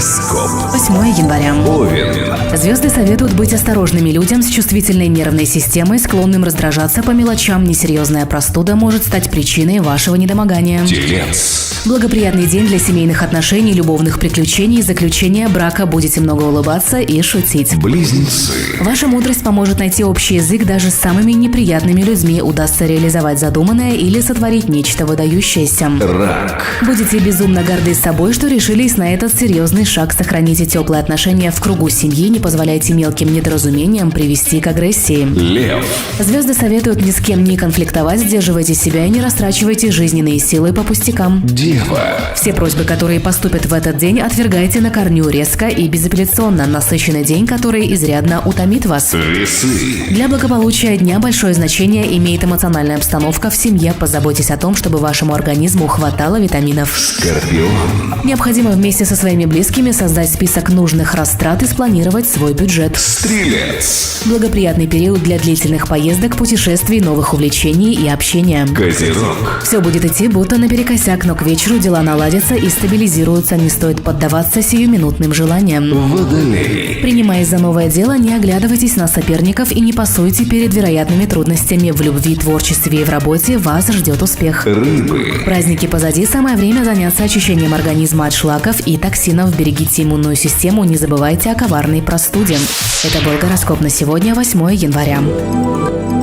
Гороскоп. 8 января. Овен. Звезды советуют быть осторожными людям с чувствительной нервной системой, склонным раздражаться по мелочам. Несерьезная простуда может стать причиной вашего недомогания. Телец. Благоприятный день для семейных отношений, любовных приключений, заключения брака. Будете много улыбаться и шутить. Близнецы. Ваша мудрость поможет найти общий язык даже с самыми неприятными людьми. Удастся реализовать задуманное или сотворить нечто выдающееся. Рак. Будете безумно горды собой, что решились на этот серьезный шаг. Сохраните теплые отношения в кругу семьи, не позволяйте мелким недоразумениям привести к агрессии. Лев. Звезды советуют ни с кем не конфликтовать, сдерживайте себя и не растрачивайте жизненные силы по пустякам. Дева. Все просьбы, которые поступят в этот день, отвергайте на корню резко и безапелляционно. Насыщенный день, который изрядно утомит вас. Весы. Для благополучия дня большое значение имеет эмоциональная обстановка в семье. Позаботьтесь о том, чтобы вашему организму хватало витаминов. Скорпион. Необходимо вместе со своими близкими создать список нужных растрат и спланировать свой бюджет. Стрелец. Благоприятный период для длительных поездок, путешествий, новых увлечений и общения. Козерог. Все будет идти будто наперекосяк, но к вечеру дела наладятся и стабилизируются. Не стоит поддаваться сиюминутным желаниям. Водолей. Принимаясь за новое дело, не оглядывайтесь на соперников и не пасуйте перед вероятными трудностями. В любви, творчестве и в работе вас ждет успех. Рыбы. Праздники позади, самое время заняться очищением организма от шлаков и токсинов. Берегите иммунную систему, не забывайте о коварной простуде. Это был гороскоп на сегодня, 8 января.